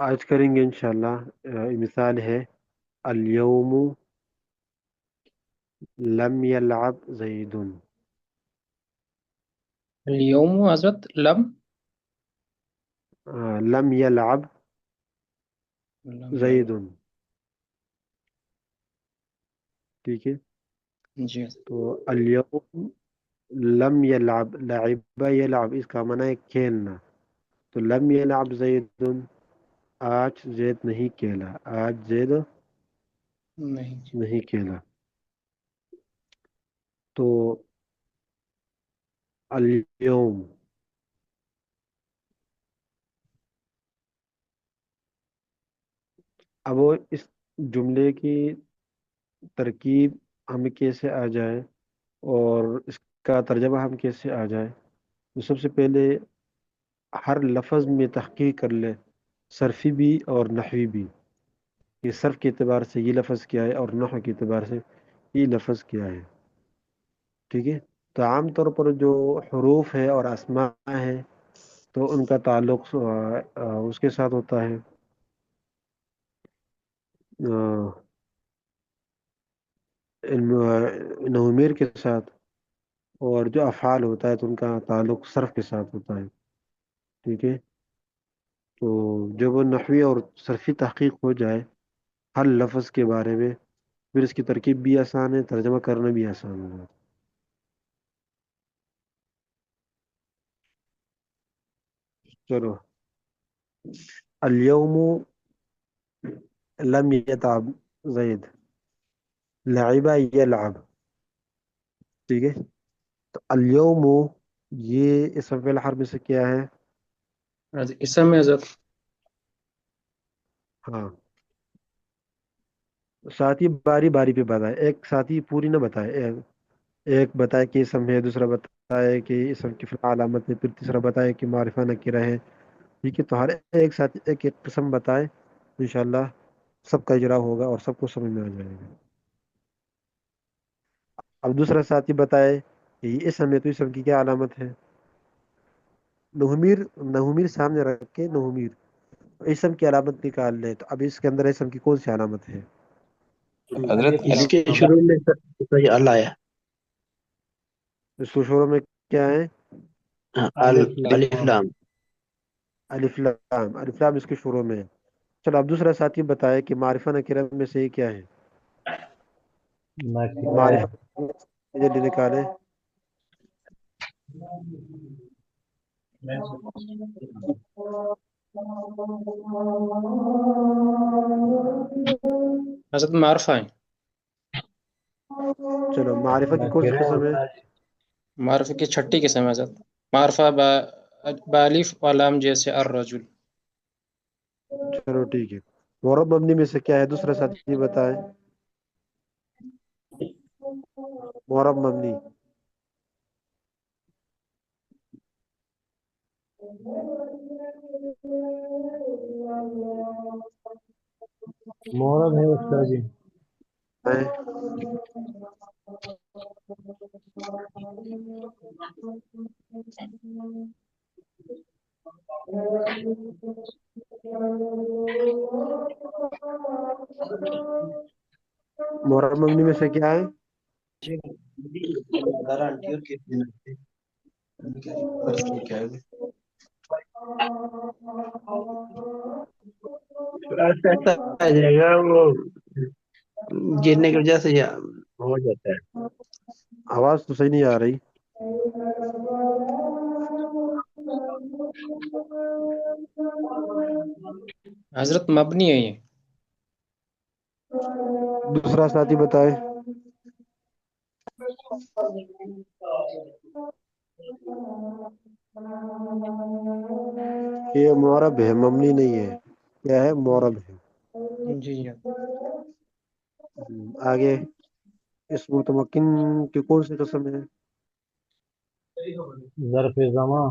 آج کریں گے انشاءاللہ۔ مثال ہے الیوم لم یلعب زید۔ اليوم حضرت لم یلعب لم زید، يلعب. ٹھیک ہے۔ جی حضرت. تو الیوم لم یلعب، لعب یلعب اس کا معنی ہے کھیلنا، تو لم یلعب زید، آج زید نہیں کھیلا، آج زید نہیں. نہیں کھیلا۔ تو الیوم، اب وہ اس جملے کی ترکیب ہمیں کیسے آ جائے اور اس کا ترجمہ ہم کیسے آ جائے، تو سب سے پہلے ہر لفظ میں تحقیق کر لے، صرفی بھی اور نحوی بھی، کہ صرف کے اعتبار سے یہ لفظ کیا ہے اور نحو کے اعتبار سے یہ لفظ کیا ہے، ٹھیک ہے۔ تو عام طور پر جو حروف ہے اور اسماء ہے تو ان کا تعلق اس کے ساتھ ہوتا ہے، نومیر کے ساتھ، اور جو افعال ہوتا ہے تو ان کا تعلق صرف کے ساتھ ہوتا ہے، ٹھیک ہے۔ تو جب وہ نحوی اور صرفی تحقیق ہو جائے ہر لفظ کے بارے میں، پھر اس کی ترکیب بھی آسان ہے، ترجمہ کرنا بھی آسان ہوگا۔ چلو، اليوم لم يتعب زید، لعب یلعب، ٹھیک ہے۔ تو اليوم یہ اسم فعل حرف میں سے کیا ہے؟ اسم میں حضرت. ہاں، ساتھی باری باری پہ بتائے، ایک ساتھی پوری نہ بتائے، ایک بتائے کہ اسم ہے، دوسرا بتائے کہ اسم کی فعل علامت ہے، پھر تیسرا بتائے کہ معرفہ نکرہ ہے، ٹھیک ہے۔ تو ہر ایک ساتھی ایک ایک قسم بتائے، انشاءاللہ سب کا اجرا ہوگا اور سب کو سمجھ میں آ جائے گا۔ اب دوسرا ساتھی بتائے کہ یہ اسم ہے تو اسم کی کیا علامت ہے، نحمیر، نحمیر سامنے رکھ کے نحمیر اسم کی علامت نکال لیں، تو اب اس کے اندر اسم کی کون سی علامت ہے؟ حضرت اس الف کے شروع میں کوئی ال آیا؟ اس کو شروع میں کیا ہے؟ الف لام. الف لام، الف لام اس کے شروع میں ہے۔ چلو اب دوسرا ساتھی بتائے کہ معرفہ نکرہ میں سے یہ کیا ہے؟ معرفہ جلدی نکالے۔ حضرت معرفہ ہے. چلو، معرفہ کی کون سی قسم ہے؟ معرفہ کی چھٹی قسم ہے حضرت. معرفہ بالف والام جیسے الرجل. چلو ٹھیک ہے۔ معرب مبنی میں سے کیا ہے؟ دوسرا ساتھی بتائے، معرب مبنی۔ مورب ہے استاد جی. معرب مبنی میں سے کیا ہے؟ ایسا آ جائے گا وہ گرنے کی وجہ سے ہو جاتا ہے. آواز تو صحیح نہیں آ رہی۔ حضرت مبنی ہے یہ. دوسرا ساتھی بتائے۔ یہ معرب ہے، مبنی نہیں ہے، کیا ہے؟ معرب ہے۔ جی جی. آگے، اس متمکن کی کون سی قسم ہے؟ ظرف زمان.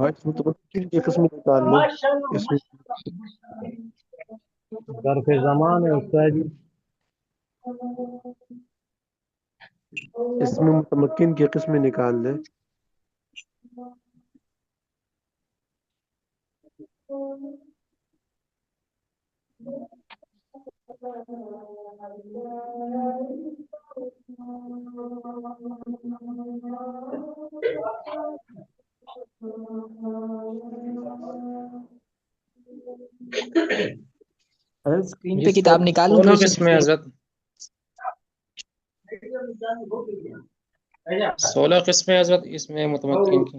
اس متمکن کی قسم نکال لیں۔ اس ظرف زمان ہے استاد جی. میں متمکن کی قسم نکال لیں۔ اسکرین یہ پہ کتاب نکالوں 16 دوسری قسمیں حضرت، 16 قسمیں حضرت اس میں متمکن کی.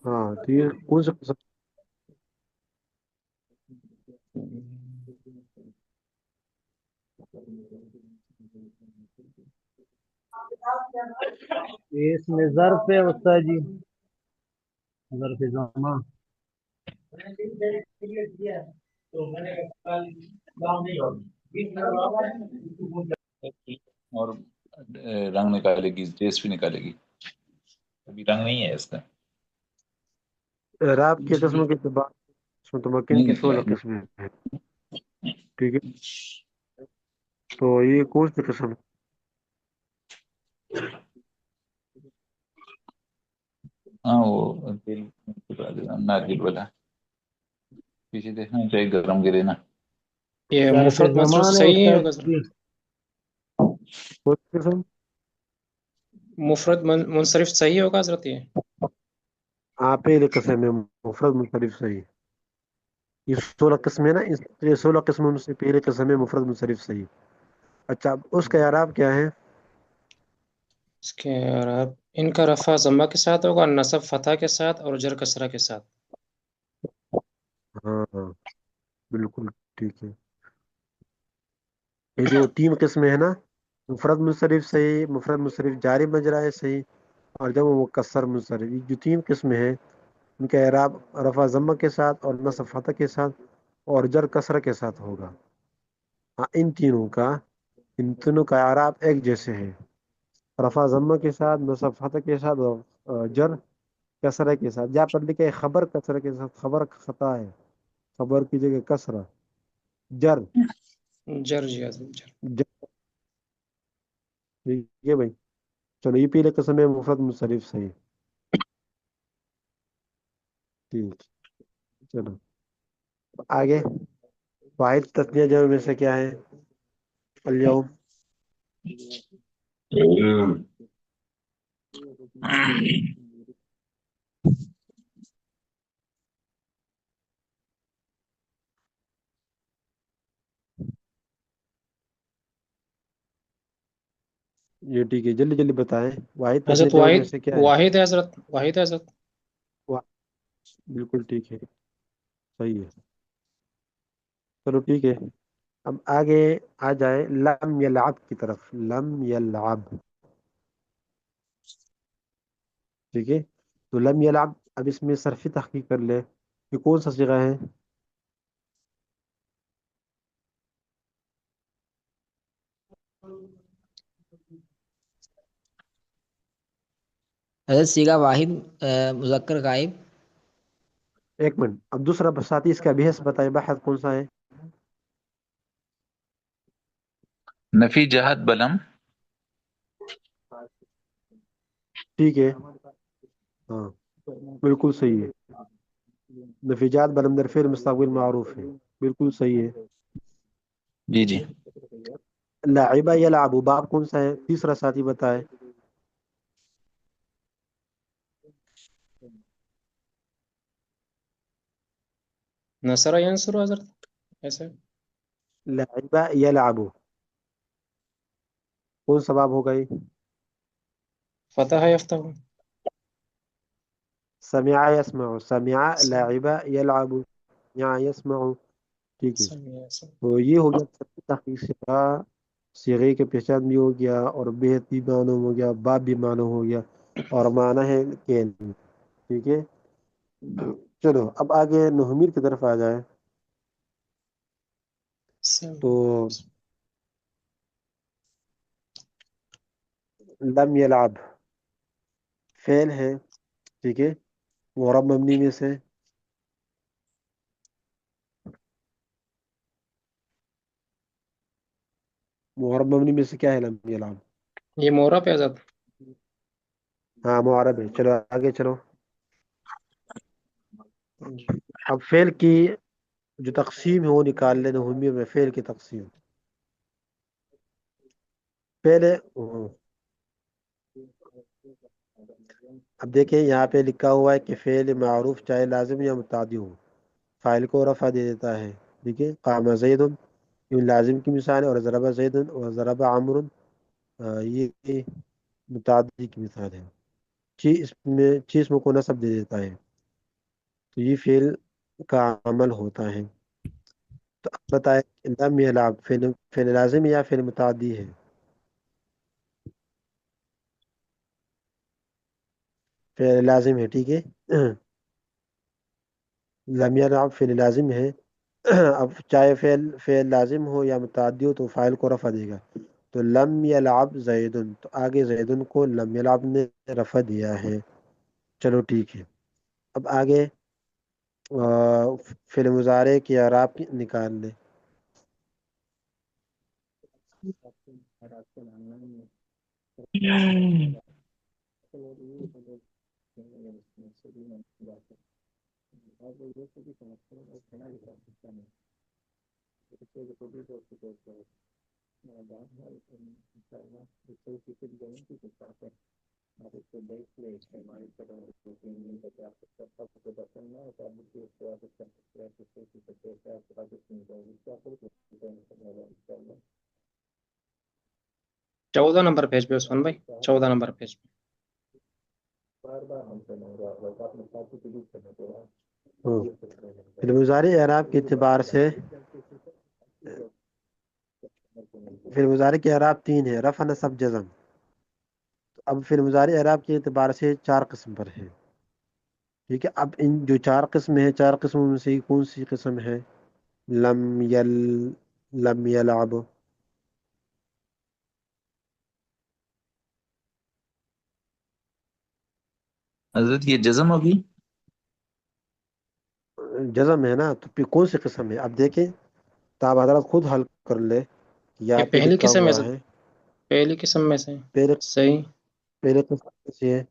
ہاں تو یہ کون سا قسم؟ یہ اس میں ظرف ہے استاد جی، ظرف زمان. اور رنگ نکالے گی، ٹیسٹ بھی نکالے گی. ابھی رنگ نہیں ہے اس کا. اعراب کی قسموں کے اعتبار سے متمکن نہیں کی نکلا 16 قسمیں ہیں. ٹھیک ہے، تو یہ کون سی قسم ہے؟ ہاں وہ تیل ناریل والا پیچھے دیکھنا چاہیے، گرم گرے نا. یہ ظرف مفرد منصوب زمان ہے صحیح استاد ہوگا سر؟ جی. کون سی قسم؟ مفرد منصرف صحیح ہوگا حضرت یہ؟ ہاں پہلے قسم ہے مفرد منصرف صحیح. یہ 16 قسمیں نا، یہ 16 قسموں میں سے پہلے قسم ہے مفرد منصرف صحیح. اچھا اب اس کا اعراب کیا ہے؟ اس کے اعراب ان کا رفع ضمہ کے ساتھ ہوگا، نصب فتح کے ساتھ، اور جر کسرہ کے ساتھ. ہاں ہاں بالکل ٹھیک ہے. یہ جو 3 قسمیں ہیں نا، مفرد منصرف صحیح، مفرد منصرف جاری مجرائے صحیح، اور جب وہ مکسر منصرف، یہ جو 3 قسمیں ہیں ان کا اعراب رفع ضمہ کے ساتھ اور نصب فتح کے ساتھ اور جر کسرہ کے ساتھ ہوگا. ہاں ان تینوں کا اعراب ایک جیسے ہیں، رفع ضمہ کے ساتھ، نصب فتح کے ساتھ اور جر کسرہ کے ساتھ. جہاں پر لکھا ہے خبر کسرہ کے ساتھ، خبر خطا ہے، خبر کی جگہ کسرہ. جر جر جی حضرت جر. جر ٹھیک ہے بھائی. چلو یہ پہلے قسم ہے مفرد منصرف صحیح. ٹھیک، چلو آگے. واحد تثنیہ جمع میں سے کیا ہے؟ الیوم. یہ ٹھیک ہے، جلدی جلدی بتائیں. واحد تثنیہ حضرت جمع میں واحد، سے کیا ہے؟ واحد ہے حضرت، واحد ہے حضرت. وا- بالکل ٹھیک ہے، صحیح ہے. چلو ٹھیک ہے. اب آگے آ جائے لم یلعب کی طرف. لم یلعب، ٹھیک ہے. تو لم یلعب، اب اس میں صرفی تحقیق کر لے. یہ کون سا صیغہ ہے؟ حضرت صیغہ واحد مذکر غائب. ایک منٹ، اب دوسرا ساتھی اس کا بحث بتائے. بحث کون سا ہے؟ نفی جہت بلم. ٹھیک ہے، ہاں بالکل صحیح ہے. نفیجات بلندر فعل مستقبل معروف ہے، بالکل صحیح ہے. جی جی. لاعبہ یلعب، باب کون سا ہے؟ تیسرا ساتھی بتائے. نصرہ ینصر حضرت ایسے. لاعبہ یلعب کون سا باب ہوگا یہ؟ فتح یفتح. سمع یسمع، سمع لاعبہ یلعب، یہاں یسمع. ٹھیک ہے، تو یہ ہو گیا تحقیق صیغہ. صیغے کے پہچان بھی ہو گیا، اور بہت بھی معنی ہو گیا، باب بھی معنی ہو گیا، اور معنی ہے کین. ٹھیک ہے. چلو اب آگے نحمیر کی طرف آ جائے. تو لم یلعب فعل ہے، ٹھیک ہے، معرب مبنی میں سے. معرب مبنی میں سے کیا ہے لم یلعب؟ یہ مورب ہے حضرت. ہاں معرب ہے. چلو آگے چلو. جی اب فعل کی جو تقسیم ہے وہ نکال لینا، نحومی میں فعل کی تقسیم پہلے اب دیکھیں یہاں پہ لکھا ہوا ہے کہ فعل معروف چاہے لازم یا متعدی ہو فاعل کو رفع دے دیتا ہے. ٹھیک ہے، قام زید یہ لازم کی مثال ہے، اور ضرب زید اور ضرب عمر یہ متعدی کی مثال ہے. چیز میں کو نصب دے دیتا ہے، تو یہ فعل کا عمل ہوتا ہے. تو اب بتائیں لم یلعب فعل لازم یا فعل متعدی ہے؟ فعل لازم ہے. ٹھیک ہے، لم یلعب فعل لازم ہے. اب چاہے فعل لازم ہو یا متعدی ہو تو فاعل کو رفع دے گا. تو لم یلعب زیدن، تو آگے زیدن کو لم یلعب نے رفع دیا ہے. چلو ٹھیک ہے. اب آگے فعل مضارع کی اعراب نکال لیں. چودہ نمبر پیج پہ عثمان بھائی، 14 نمبر پیج پہ. فعل مضارع اعراب کے اعتبار سے فعل مضارع کے اعراب 3 ہے: رفع، نصب، جزم. اب فعل مضارع اعراب کے اعتبار سے 4 قسم پر ہے. ٹھیک ہے، اب ان جو 4 قسم ہیں، 4 قسموں میں سے کون سی قسم ہے؟ لم یل لم یلعب. حضرت یہ جزم ہوگی. جزم ہے نا، تو پھر کون سی قسم ہے؟ اب دیکھیں تو آپ حضرات خود حل کر لے. یہ یہاں پہ پہلی لکھا قسم ہوا ہے. پہلی قسم میں سے پہلے صحیح. پہلے قسم کیسی ہے؟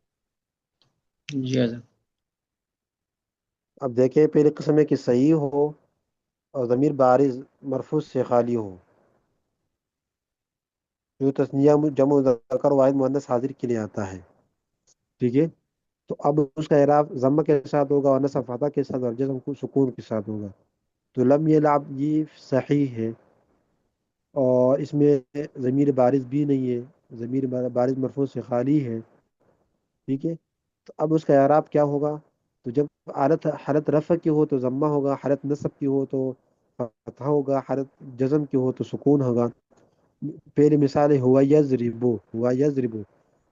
جی حضرت. اب دیکھیں پہلے قسم ہے کہ صحیح ہو اور ضمیر بارز مرفوع سے خالی ہو، جو تثنیہ جمع مذکر واحد مؤنث حاضر کے لیے آتا ہے. ٹھیک ہے، تو اب اس کا اعراب ضمہ کے ساتھ ہوگا اور نصب فتح کے ساتھ اور جزم کو سکون کے ساتھ ہوگا. تو لم یلعب یہ صحیح ہے، اور اس میں ضمیر بارز بھی نہیں ہے، ضمیر بارز مرفوع سے خالی ہے. ٹھیک ہے، تو اب اس کا اعراب کیا ہوگا؟ تو جب حالت رفع کی ہو تو ضمہ ہوگا، حالت نصب کی ہو تو فتح ہوگا، حالت جزم کی ہو تو سکون ہوگا. پہلی مثال ہے ہوا یضربو.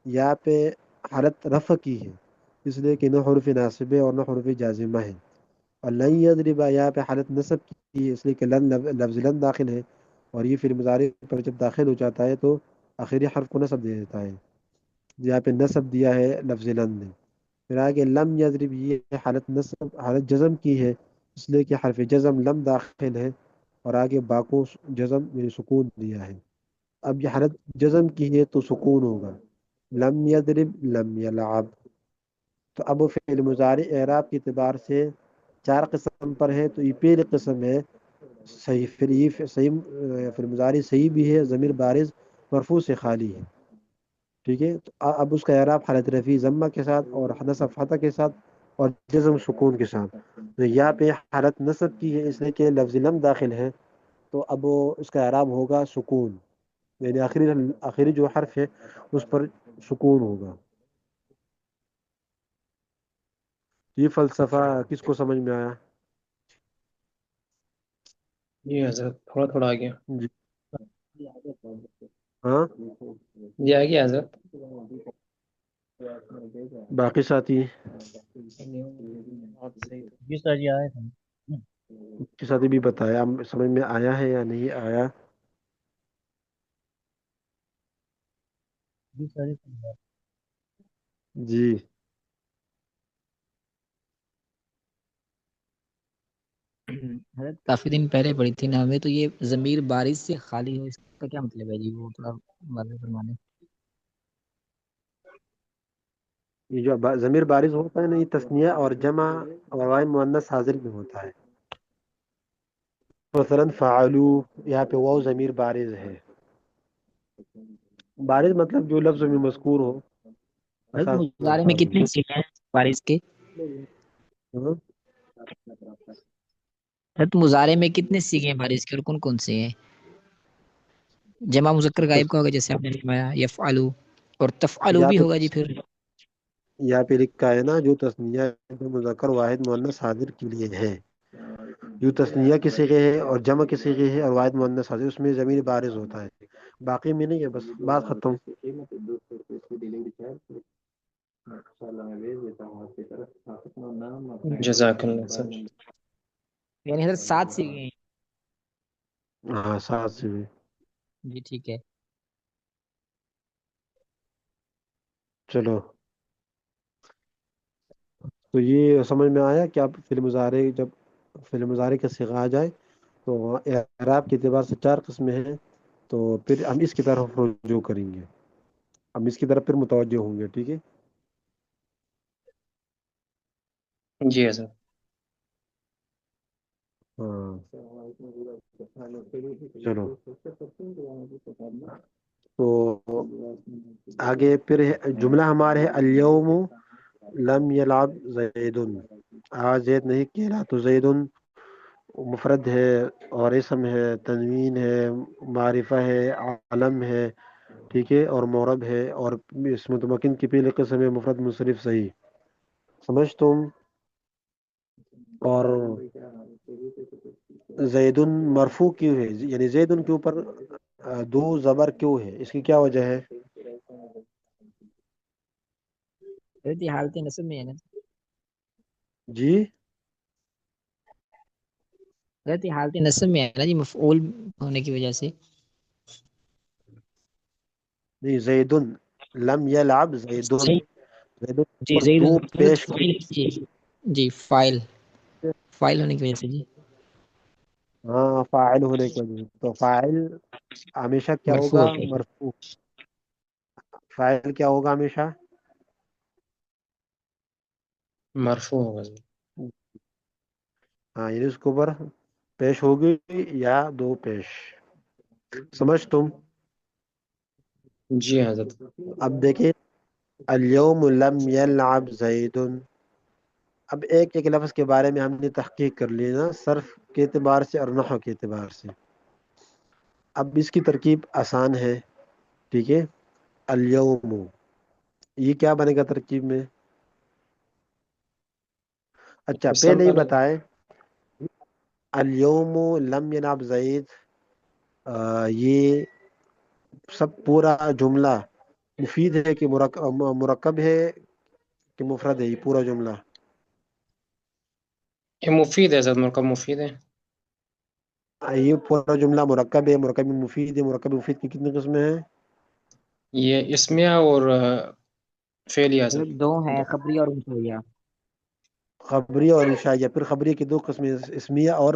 یہاں پہ حالت رفع کی ہے، اس لیے کہ نہ حرف ناصب ہے اور نہ حرف جازمہ ہے. اور لن یضربا یہاں پہ حالت نصب کی ہے، اس لیے کہ لفظ لن داخل ہے، اور یہ فعل مضارع پر جب داخل ہو جاتا ہے تو آخری حرف کو نصب دے دیتا ہے. یہاں پہ نصب دیا ہے لفظ لن نے. پھر آگے لم یضرب یہ حالت جزم کی ہے، اس لیے کہ حرف جزم لم داخل ہے، اور آگے باقو جزم یعنی سکون دیا ہے. اب یہ حالت جزم کی ہے تو سکون ہوگا. لم یضرب لم یلعب. تو اب فعل مضارع اعراب کے اعتبار سے 4 قسم پر ہے. تو یہ پہلی قسم ہے صحیح. پھر یہ صحیح فعل مضارع صحیح بھی ہے، ضمیر بارز مرفوع سے خالی ہے. ٹھیک ہے، تو اب اس کا اعراب حالت رفع ضمہ کے ساتھ اور نصب فتح کے ساتھ اور جزم سکون کے ساتھ. تو یہاں پہ حالت نصب کی ہے، اس لیے کہ لفظ لم داخل ہے، تو اب اس کا اعراب ہوگا سکون، یعنی آخری جو حرف ہے اس پر سکون ہوگا. یہ فلسفہ کس کو سمجھ میں آیا؟ جی حضرت تھوڑا تھوڑا آ گیا. جی ہاں، جی آ گیا حضرت. باقی ساتھی جی سر جی آئے تھے. کے ساتھی بھی بتایا سمجھ میں آیا ہے یا نہیں آیا. جی سر جی حضرت کافی دن پہلے پڑھی تھی نا ہمیں، تو یہ ضمیر بارش سے خالی ہو، اس کا کیا مطلب ہے جی؟ وہ تھوڑا واضح فرمانے. یہ جو ضمیر بارز ہوتا ہے نا، یہ تثنیہ اور جمع اور واحد مؤنث حاضر میں ہوتا ہے. مثلا فعلو، یہاں پہ واو ضمیر بارز ہے. بارز مطلب جو لفظ میں مذکور ہو. حضرت مثلا مضارع میں کتنے صیغے ہیں بارز کے؟ ہاں، حضرت مضارع میں کتنے صیغے ہیں بارز کے اور کون کون سے ہیں؟ جمع مذکر غائب کا ہوگا جیسے آپ نے فرمایا یفعلو، اور تفعلو یہاں بھی پہ ہوگا جی پھر. یہاں پہ لکھا ہے نا جو تثنیہ جو مذکر واحد مؤنث حاضر کے لیے ہے. جو تثنیہ کے صیغے ہے اور جمع کے صیغے ہے اور واحد مؤنث حاضر، اس میں ضمیر بارز ہوتا ہے. باقی میں نہیں ہے. بس بات ختم. جزاک اللہ خیر. یعنی حضرت 7 صیغے ہیں. ہاں، ساتھ سے بھی. جی ٹھیک ہے. چلو، تو یہ سمجھ میں آیا کہ اب فعل مضارع جب فعل مضارع کا صیغہ آ جائے تو اعراب کے اعتبار سے 4 قسمیں ہیں. تو پھر ہم اس کی طرف رجوع کریں گے. ہم اس کی طرف پھر متوجہ ہوں گے. ٹھیک ہے. جی حضرت. ہاں، چلو. تو آگے پھر جملہ ہمارے الیوم لم یلعب زید. آج زید نہیں کھیلا. تو زید مفرد ہے اور اسم ہے، تنوین ہے، معرفہ ہے، علم ہے. ٹھیک ہے. اور معرب ہے. اور اس متمکن کی پہلی قسم ہے مفرد منصرف صحیح. سمجھ تم. اور زید مرفوع کیوں ہے؟ یعنی زید کے اوپر 2 زبر کیوں ہے؟ اس کی کیا وجہ ہے؟ حضرت یہ حالت نصب میں ہے نا. جی، حضرت یہ حالت نصب میں ہے نا جی، مفعول ہونے کی وجہ سے. نہیں، زید لم یلعب زید. زید جی پر زید 2 حضرت پیش فاعل. جی جی فاعل ہونے کی وجہ سے جی. ہاں، فاعل ہونے کی وجہ سے. تو فاعل ہمیشہ کیا مرفوع ہوگا؟ ہوتا ہے. مرفوع. فاعل کیا ہوگا ہمیشہ؟ مرفوع ہوگا جی. ہاں، یعنی اس کو اوپر پیش ہوگی یا 2 پیش. سمجھ تم. جی حضرت. اب دیکھیں، الیوم لم یلعب زید. اب ایک ایک لفظ کے بارے میں ہم نے تحقیق کر لی نا، صرف کے اعتبار سے اور نحو کے اعتبار سے. اب اس کی ترکیب آسان ہے. ٹھیک ہے. الیوم، یہ کیا بنے گا ترکیب میں؟ اچھا، اسم پہلے ہی بنے. بتائیں. الیوم لم یناب زید، یہ سب پورا جملہ مفید ہے کہ مرکب ہے کہ مفرد ہے؟ یہ پورا جملہ یہ مفید ہے حضرت، مرکب مفید ہے. یہ پورا جملہ مرکب ہے، مرکب مفید ہے. مرکب مفید کی کتنی قسمیں ہیں؟ یہ اسمیہ اور فعلیہ حضرت. حضرت 2 ہیں، خبریہ اور انشائیہ. خبریہ اور انشائیہ. پھر خبریہ کی 2 قسمیں، اسمیہ اور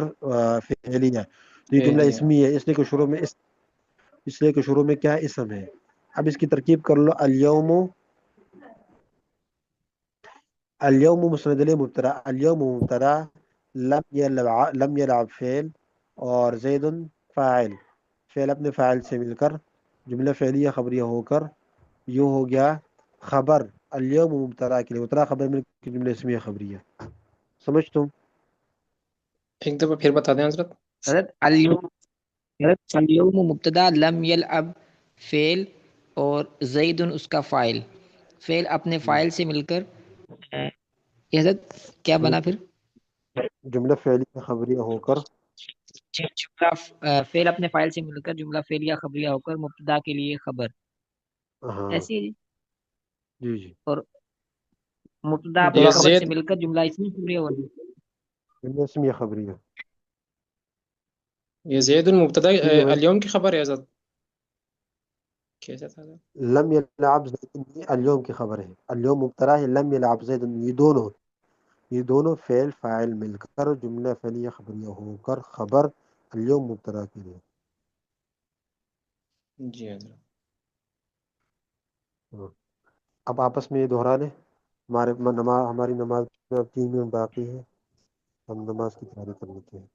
فعلیہ. تو یہ جملہ فعلیہ. اسمی ہے اس لیے کہ شروع میں کیا اسم ہے. اب اس کی ترکیب کر لو. اليوم مسند الیہ مبتدا. اليوم مبتدا، لم یلعب فعل، اور زید فاعل. فعل اپنے فاعل سے مل کر جملہ فعلیہ خبریہ ہو کر یوں ہو گیا خبر. اليوم مبتدا کے لیے مبتدا خبر مل کے جملہ اسمیہ خبریہ. سمجھ تم. ایک دفعہ پھر بتا دیں حضرت. حضرت اليوم مبتدا، لم یلعب فعل، اور زید اس کا فاعل. فعل اپنے فاعل سے مل کر یہ حضرت کیا بنا پھر؟ جملہ فعلیہ خبریہ ہو کر جملہ فعل اپنے فاعل سے مل کر جملہ فعلیہ خبریہ ہو کر مبتدا کے لیے خبر. ہاں. ایسی ہے جی. جی جی. اور مبتدا اپنے یہ مبتدا خبر سے زید مل کر جملہ اسمی خبریہ ہو گئی. جملہ اسمیہ خبریہ. یہ زید المبتدا ٹھیک ہے بھائی. اليوم کی خبر ہے حضرت. کیسا تھا حضرت؟ لم یلعب زید اليوم کی خبر ہے. اليوم مبتدا ہے، لم یلعب زید یہ دونوں فعل فاعل مل کر جملہ فعلیہ خبریہ ہو کر خبر اليوم مبتدا کے لیے. جی حضرت. اب آپس میں یہ دہرا لیں. ہماری نماز میں اب 3 منٹ باقی ہے، ہم نماز کی تیاری کر لیتے ہیں.